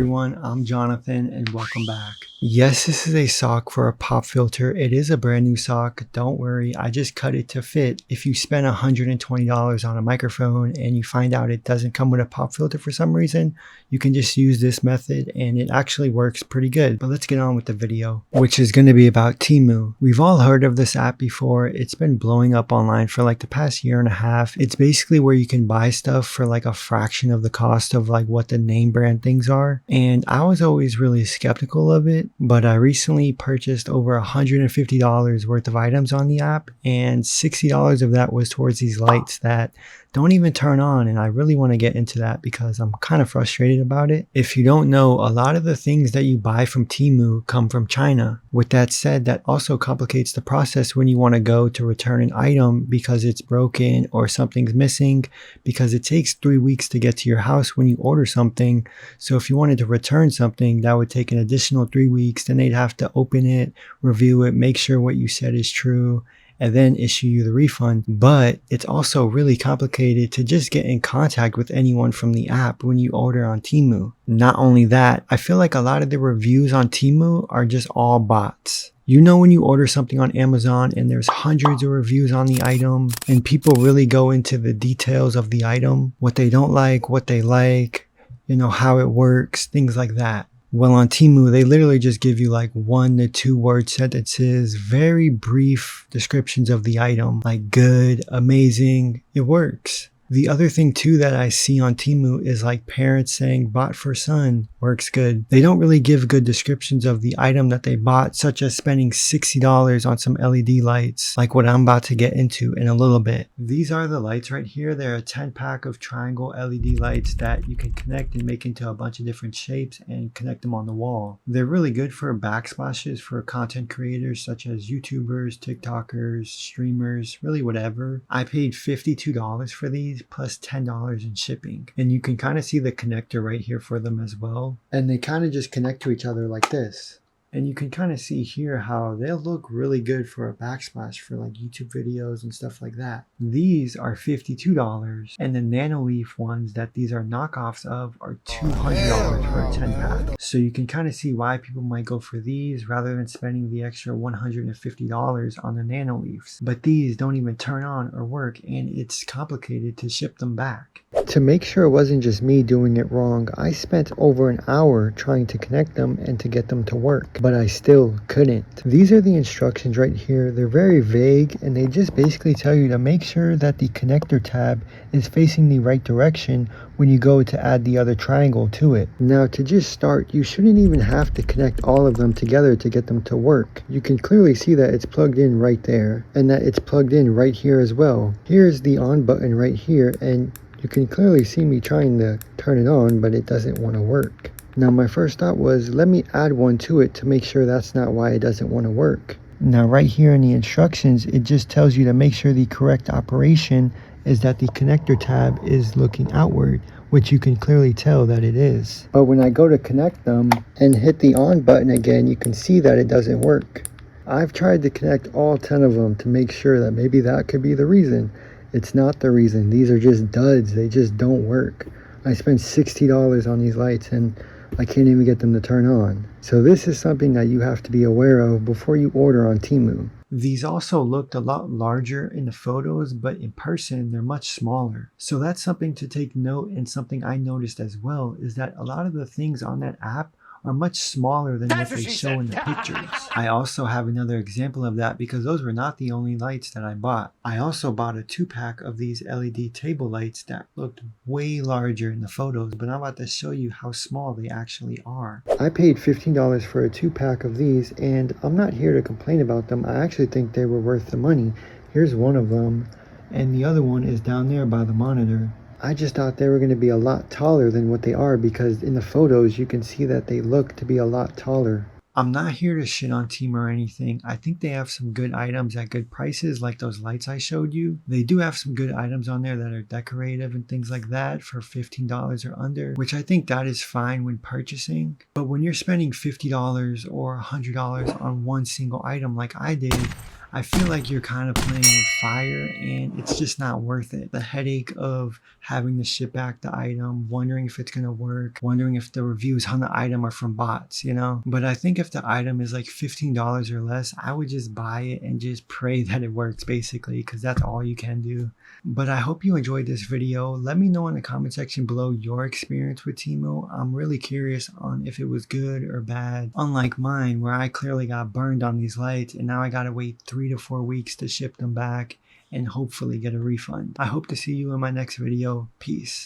everyone, I'm Jonathan and welcome back. Yes, this is a sock for a pop filter. It is a brand new sock. Don't worry, I just cut it to fit. If you spend $120 on a microphone and you find out it doesn't come with a pop filter for some reason, you can just use this method and it actually works pretty good. But let's get on with the video, which is going to be about Temu. We've all heard of this app before. It's been blowing up online for like the past year and a half. It's basically where you can buy stuff for like a fraction of the cost of like what the name brand things are. And I was always really skeptical of it, but I recently purchased over $150 worth of items on the app, and $60 of that was towards these lights that don't even turn on, and I really want to get into that because I'm kind of frustrated about it. If you don't know, a lot of the things that you buy from Temu come from China. With that said, that also complicates the process when you want to go to return an item because it's broken or something's missing, because it takes 3 weeks to get to your house when you order something. So if you wanted to return something, that would take an additional 3 weeks. Then they'd have to open it, review it, make sure what you said is true, and then issue you the refund. But it's also really complicated to just get in contact with anyone from the app when you order on Temu. Not only that, I feel like a lot of the reviews on Temu are just all bots. You know, when you order something on Amazon and there's hundreds of reviews on the item and people really go into the details of the item, what they don't like, what they like, you know, how it works, things like that. Well, on Temu, they literally just give you like 1 to 2 word sentences, very brief descriptions of the item, like good, amazing. It works. The other thing too that I see on Temu is like parents saying bought for son, works good. They don't really give good descriptions of the item that they bought, such as spending $60 on some LED lights, like what I'm about to get into in a little bit. These are the lights right here. They're a 10-pack of triangle LED lights that you can connect and make into a bunch of different shapes and connect them on the wall. They're really good for backsplashes for content creators such as YouTubers, TikTokers, streamers, really whatever. I paid $52 for these plus $10 in shipping, and you can kind of see the connector right here for them as well, and they kind of just connect to each other like this. And you can kind of see here how they'll look really good for a backsplash for like YouTube videos and stuff like that. These are $52, and the Nanoleaf ones that these are knockoffs of are $200 for a 10-pack. So you can kind of see why people might go for these rather than spending the extra $150 on the Nanoleafs. But these don't even turn on or work, and it's complicated to ship them back. To make sure it wasn't just me doing it wrong, I spent over an hour trying to connect them and to get them to work, but I still couldn't. These are the instructions right here. They're very vague, and they just basically tell you to make sure that the connector tab is facing the right direction when you go to add the other triangle to it. Now, to just start, you shouldn't even have to connect all of them together to get them to work. You can clearly see that it's plugged in right there, and that it's plugged in right here as well. Here's the on button right here, and you can clearly see me trying to turn it on, but it doesn't want to work. Now, my first thought was, let me add one to it to make sure that's not why it doesn't want to work. Now, right here in the instructions, it just tells you to make sure the correct operation is that the connector tab is looking outward, which you can clearly tell that it is. But when I go to connect them and hit the on button again, you can see that it doesn't work. I've tried to connect all 10 of them to make sure that maybe that could be the reason. It's not the reason. These are just duds. They just don't work. I spent $60 on these lights and I can't even get them to turn on. So this is something that you have to be aware of before you order on Temu. These also looked a lot larger in the photos, but in person they're much smaller. So that's something to take note, and something I noticed as well is that a lot of the things on that app are much smaller than what they show in the pictures. I also have another example of that because those were not the only lights that I bought. I also bought a 2-pack of these LED table lights that looked way larger in the photos, but I'm about to show you how small they actually are. I paid $15 for a 2-pack of these, and I'm not here to complain about them. I actually think they were worth the money. Here's one of them, and the other one is down there by the monitor. I just thought they were going to be a lot taller than what they are, because in the photos you can see that they look to be a lot taller. I'm not here to shit on Temu or anything. I think they have some good items at good prices, like those lights I showed you. They do have some good items on there that are decorative and things like that for $15 or under, which I think that is fine when purchasing. But when you're spending $50 or $100 on one single item like I did, I feel like you're kind of playing with fire and it's just not worth it. The headache of having to ship back the item, wondering if it's going to work, wondering if the reviews on the item are from bots, you know? But I think if the item is like $15 or less, I would just buy it and just pray that it works basically, because that's all you can do. But I hope you enjoyed this video. Let me know in the comment section below your experience with Temu. I'm really curious on if it was good or bad. Unlike mine, where I clearly got burned on these lights and now I gotta wait 3 to 4 weeks to ship them back and hopefully get a refund. I hope to see you in my next video. Peace.